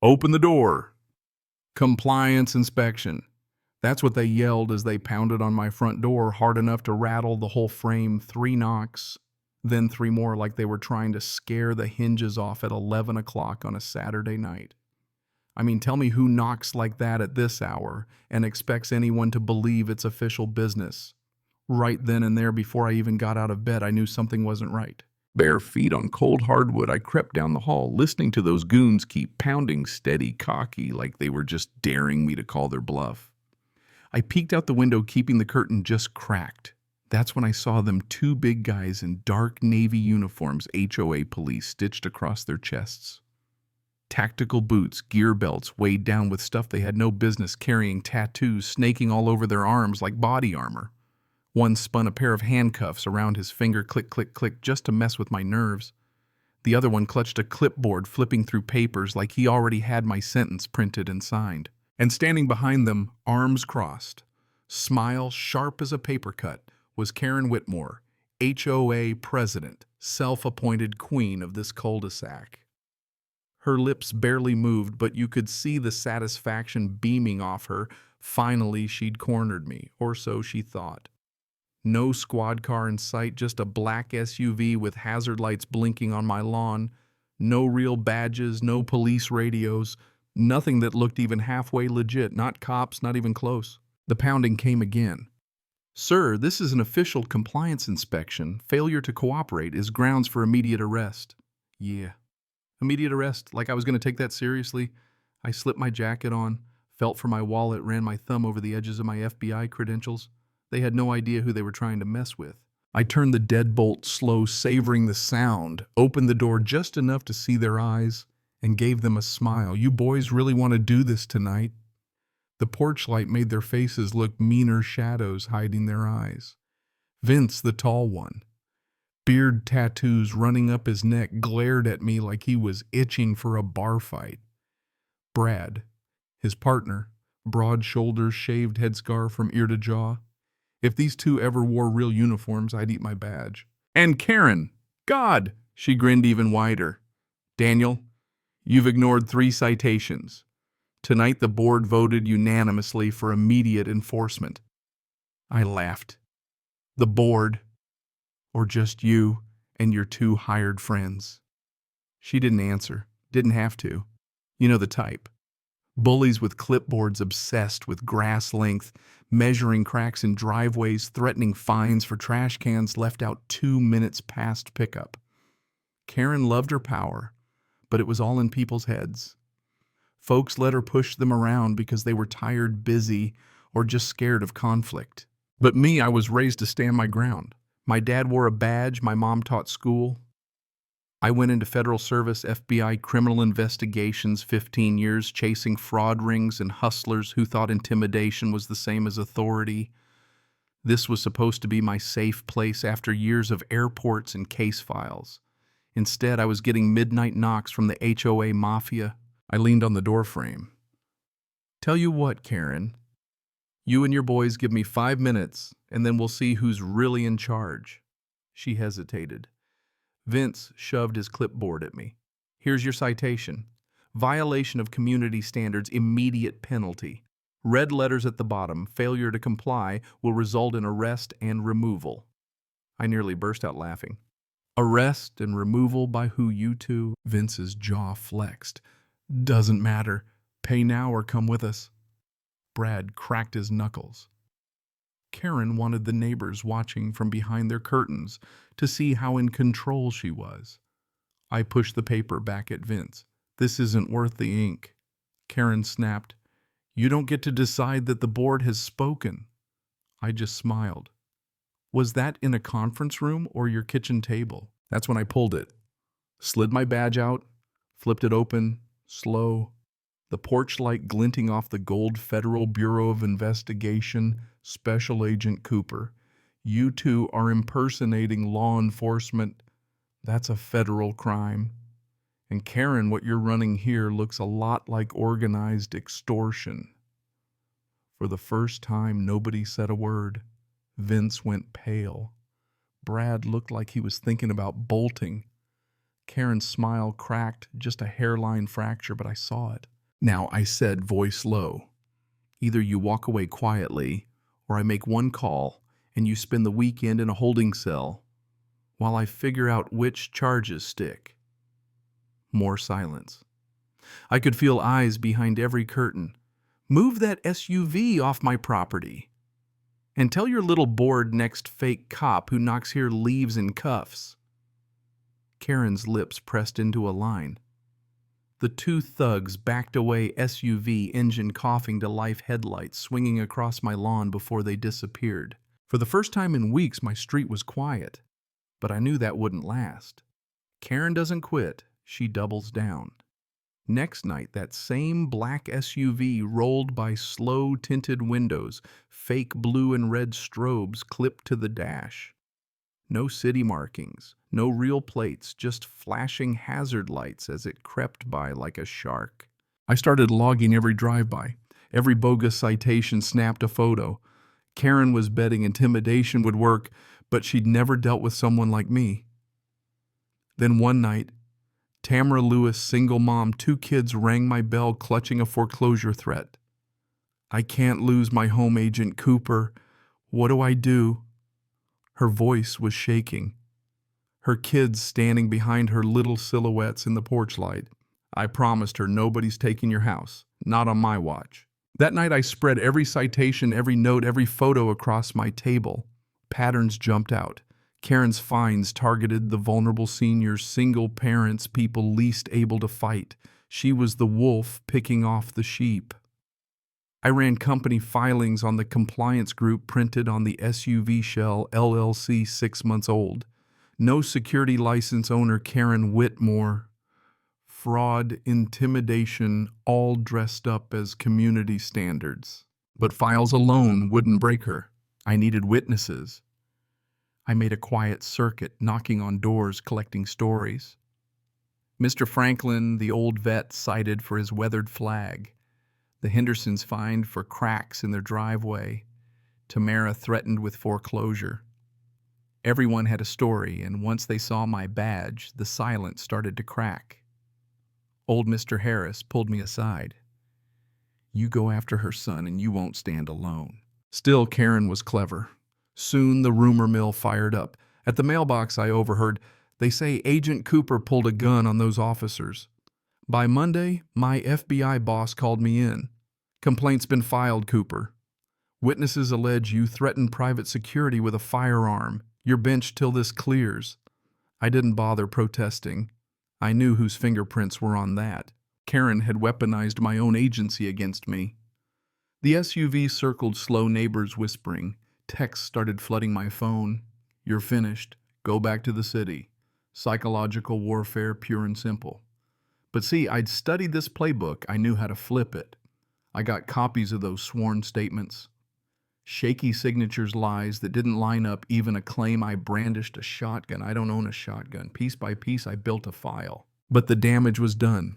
Open the door. Compliance inspection. That's what they yelled as they pounded on my front door hard enough to rattle the whole frame 3 knocks, then 3 more like they were trying to scare the hinges off at 11 o'clock on a Saturday night. I mean, tell me who knocks like that at this hour and expects anyone to believe it's official business. Right then and there, before I even got out of bed, I knew something wasn't right. Bare feet on cold hardwood, I crept down the hall, listening to those goons keep pounding steady, cocky, like they were just daring me to call their bluff. I peeked out the window, keeping the curtain just cracked. That's when I saw them, 2 big guys in dark navy uniforms, HOA police, stitched across their chests. Tactical boots, gear belts, weighed down with stuff they had no business carrying, tattoos snaking all over their arms like body armor. One spun a pair of handcuffs around his finger, click, click, click, just to mess with my nerves. The other one clutched a clipboard, flipping through papers like he already had my sentence printed and signed. And standing behind them, arms crossed, smile sharp as a paper cut, was Karen Whitmore, HOA president, self-appointed queen of this cul-de-sac. Her lips barely moved, but you could see the satisfaction beaming off her. Finally, she'd cornered me, or so she thought. No squad car in sight, just a black SUV with hazard lights blinking on my lawn. No real badges, no police radios, nothing that looked even halfway legit, not cops, not even close. The pounding came again. Sir, this is an official compliance inspection. Failure to cooperate is grounds for immediate arrest. Yeah. Immediate arrest, like I was going to take that seriously. I slipped my jacket on, felt for my wallet, ran my thumb over the edges of my FBI credentials. They had no idea who they were trying to mess with. I turned the deadbolt slow, savoring the sound, opened the door just enough to see their eyes, and gave them a smile. You boys really want to do this tonight? The porch light made their faces look meaner shadows hiding their eyes. Vince, the tall one, beard tattoos running up his neck, glared at me like he was itching for a bar fight. Brad, his partner, broad shoulders, shaved headscarf from ear to jaw. If these 2 ever wore real uniforms, I'd eat my badge. And Karen! God! She grinned even wider. Daniel, you've ignored 3 citations. Tonight the board voted unanimously for immediate enforcement. I laughed. The board? Or just you and your 2 hired friends? She didn't answer. Didn't have to. You know the type. Bullies with clipboards obsessed with grass length, measuring cracks in driveways, threatening fines for trash cans left out 2 minutes past pickup. Karen loved her power, but it was all in people's heads. Folks let her push them around because they were tired, busy, or just scared of conflict. But me, I was raised to stand my ground. My dad wore a badge, my mom taught school. I went into federal service, FBI criminal investigations, 15 years chasing fraud rings and hustlers who thought intimidation was the same as authority. This was supposed to be my safe place after years of airports and case files. Instead, I was getting midnight knocks from the HOA mafia. I leaned on the doorframe. Tell you what, Karen, you and your boys give me 5 minutes, and then we'll see who's really in charge. She hesitated. Vince shoved his clipboard at me. Here's your citation. Violation of community standards, immediate penalty. Red letters at the bottom. Failure to comply will result in arrest and removal. I nearly burst out laughing. Arrest and removal by who, you 2? Vince's jaw flexed. Doesn't matter. Pay now or come with us. Brad cracked his knuckles. Karen wanted the neighbors watching from behind their curtains to see how in control she was. I pushed the paper back at Vince. This isn't worth the ink. Karen snapped. You don't get to decide that the board has spoken. I just smiled. Was that in a conference room or your kitchen table? That's when I pulled it. Slid my badge out, flipped it open, slow. The porch light glinting off the gold Federal Bureau of Investigation, Special Agent Cooper. You 2 are impersonating law enforcement. That's a federal crime. And Karen, what you're running here looks a lot like organized extortion. For the first time, nobody said a word. Vince went pale. Brad looked like he was thinking about bolting. Karen's smile cracked, just a hairline fracture, but I saw it. "Now," I said, voice low, "either you walk away quietly, or I make one call and you spend the weekend in a holding cell while I figure out which charges stick." More silence. I could feel eyes behind every curtain. "Move that SUV off my property. And tell your little bored next fake cop who knocks here leaves in cuffs." Karen's lips pressed into a line. The two thugs backed away, SUV engine coughing to life, headlights swinging across my lawn before they disappeared. For the first time in weeks, my street was quiet. But I knew that wouldn't last. Karen doesn't quit, she doubles down. Next night, that same black SUV rolled by slow tinted windows, fake blue and red strobes clipped to the dash. No city markings, no real plates, just flashing hazard lights as it crept by like a shark. I started logging every drive-by. Every bogus citation snapped a photo. Karen was betting intimidation would work, but she'd never dealt with someone like me. Then one night, Tamara Lewis, single mom, 2 kids, rang my bell clutching a foreclosure threat. "I can't lose my home agent, Cooper. What do I do?" Her voice was shaking. Her kids standing behind her, little silhouettes in the porch light. I promised her, "Nobody's taking your house. Not on my watch." That night I spread every citation, every note, every photo across my table. Patterns jumped out. Karen's fines targeted the vulnerable seniors, single parents, people least able to fight. She was the wolf picking off the sheep. I ran company filings on the compliance group printed on the SUV shell, LLC 6 months old. No security license owner, Karen Whitmore. Fraud, intimidation, all dressed up as community standards. But files alone wouldn't break her. I needed witnesses. I made a quiet circuit, knocking on doors, collecting stories. Mr. Franklin, the old vet, cited for his weathered flag. The Hendersons fined for cracks in their driveway. Tamara threatened with foreclosure. Everyone had a story, and once they saw my badge, the silence started to crack. Old Mr. Harris pulled me aside. "You go after her son, and you won't stand alone." Still, Karen was clever. Soon the rumor mill fired up. At the mailbox I overheard, "They say Agent Cooper pulled a gun on those officers." By Monday, my FBI boss called me in. "Complaint's been filed, Cooper. Witnesses allege you threatened private security with a firearm. You're benched till this clears." I didn't bother protesting. I knew whose fingerprints were on that. Karen had weaponized my own agency against me. The SUV circled slow, neighbors whispering. Texts started flooding my phone. "You're finished. Go back to the city." Psychological warfare, pure and simple. But see, I'd studied this playbook. I knew how to flip it. I got copies of those sworn statements. Shaky signatures, lies that didn't line up, even a claim I brandished a shotgun. I don't own a shotgun. Piece by piece, I built a file. But the damage was done.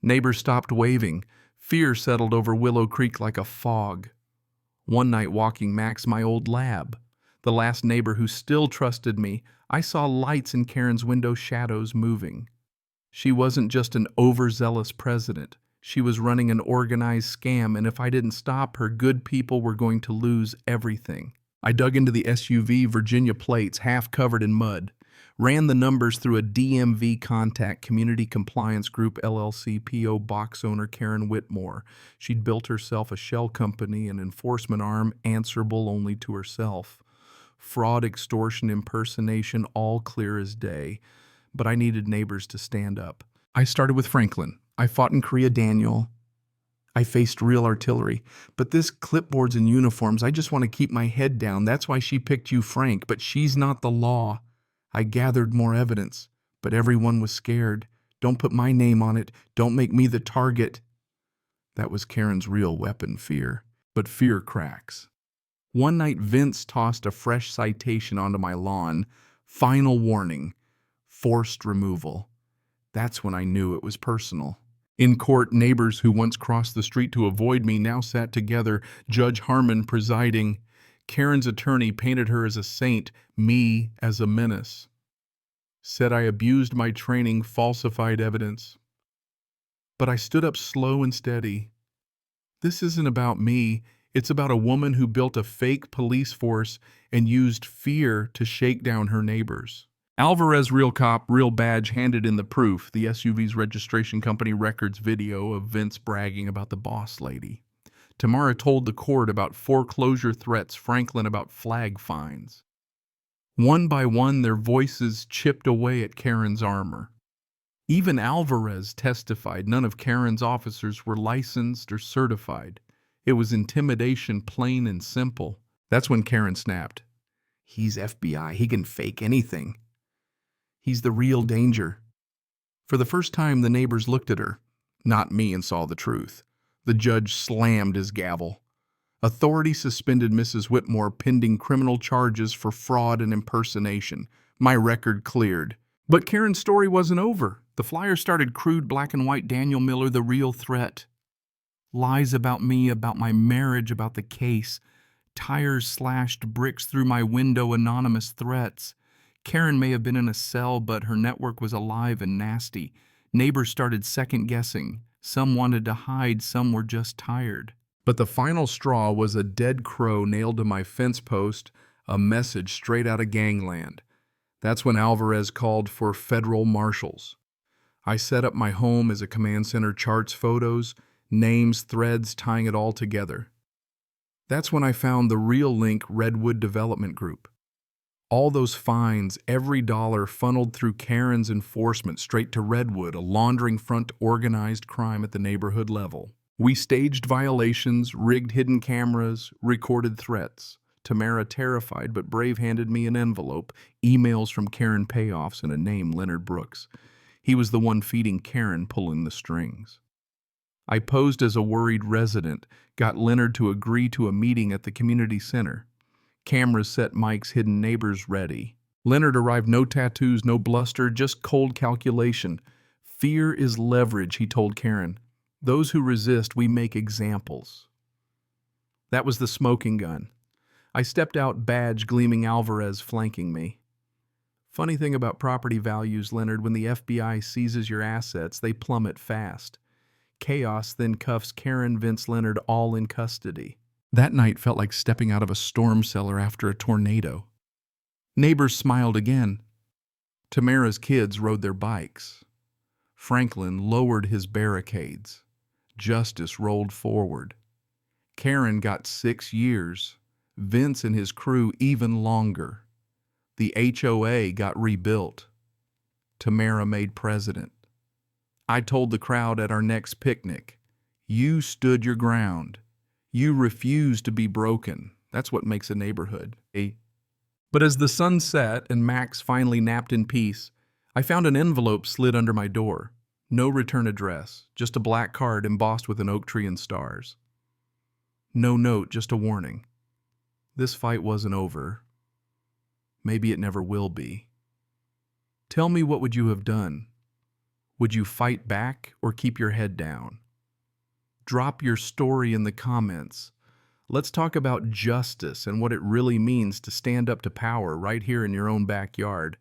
Neighbors stopped waving. Fear settled over Willow Creek like a fog. One night walking Max, my old lab, the last neighbor who still trusted me, I saw lights in Karen's window, shadows moving. She wasn't just an overzealous president. She was running an organized scam, and if I didn't stop her, good people were going to lose everything. I dug into the SUV, Virginia plates, half covered in mud. Ran the numbers through a DMV contact, Community Compliance Group, LLC, P.O. Box owner Karen Whitmore. She'd built herself a shell company, an enforcement arm, answerable only to herself. Fraud, extortion, impersonation, all clear as day. But I needed neighbors to stand up. I started with Franklin. I fought in Korea, Daniel. I faced real artillery. But this clipboards and uniforms, I just want to keep my head down. That's why she picked you, Frank. But she's not the law. I gathered more evidence. But everyone was scared. Don't put my name on it. Don't make me the target. That was Karen's real weapon, fear. But fear cracks. One night, Vince tossed a fresh citation onto my lawn. Final warning. Forced removal. That's when I knew it was personal. In court, neighbors who once crossed the street to avoid me now sat together, Judge Harmon presiding. Karen's attorney painted her as a saint, me as a menace. said I abused my training, falsified evidence. But I stood up slow and steady. This isn't about me. It's about a woman who built a fake police force and used fear to shake down her neighbors. Alvarez, real cop, real badge, handed in the proof, the SUV's registration company records video of Vince bragging about the boss lady. Tamara told the court about foreclosure threats, Franklin about flag fines. One by one, their voices chipped away at Karen's armor. Even Alvarez testified none of Karen's officers were licensed or certified. It was intimidation, plain and simple. That's when Karen snapped. He's FBI. He can fake anything. He's the real danger. For the first time, the neighbors looked at her, not me, and saw the truth. The judge slammed his gavel. Authorities suspended Mrs. Whitmore pending criminal charges for fraud and impersonation. My record cleared. But Karen's story wasn't over. The flyer started crude black and white Daniel Miller, the real threat. Lies about me, about my marriage, about the case. Tires slashed, bricks through my window, anonymous threats. Karen may have been in a cell, but her network was alive and nasty. Neighbors started second-guessing. Some wanted to hide, some were just tired. But the final straw was a dead crow nailed to my fence post, a message straight out of gangland. That's when Alvarez called for federal marshals. I set up my home as a command center, charts, photos, names, threads, tying it all together. That's when I found the real link, Redwood Development Group. All those fines, every dollar funneled through Karen's enforcement straight to Redwood, a laundering front to organized crime at the neighborhood level. We staged violations, rigged hidden cameras, recorded threats. Tamara, terrified but brave, handed me an envelope, emails from Karen payoffs, and a name, Leonard Brooks. He was the one feeding Karen, pulling the strings. I posed as a worried resident, got Leonard to agree to a meeting at the community center. Cameras set, mics, hidden neighbors ready. Leonard arrived, no tattoos, no bluster, just cold calculation. Fear is leverage, he told Karen. Those who resist, we make examples. That was the smoking gun. I stepped out, badge gleaming, Alvarez flanking me. Funny thing about property values, Leonard, when the FBI seizes your assets, they plummet fast. Chaos then cuffs Karen, Vince, Leonard, all in custody. That night felt like stepping out of a storm cellar after a tornado. Neighbors smiled again. Tamara's kids rode their bikes. Franklin lowered his barricades. Justice rolled forward. Karen got 6 years. Vince and his crew even longer. The HOA got rebuilt. Tamara made president. I told the crowd at our next picnic, you stood your ground. You refused to be broken. That's what makes a neighborhood. But as the sun set and Max finally napped in peace, I found an envelope slid under my door. No return address, just a black card embossed with an oak tree and stars. No note, just a warning. This fight wasn't over. Maybe it never will be. Tell me, what would you have done? Would you fight back or keep your head down? Drop your story in the comments. Let's talk about justice and what it really means to stand up to power right here in your own backyard.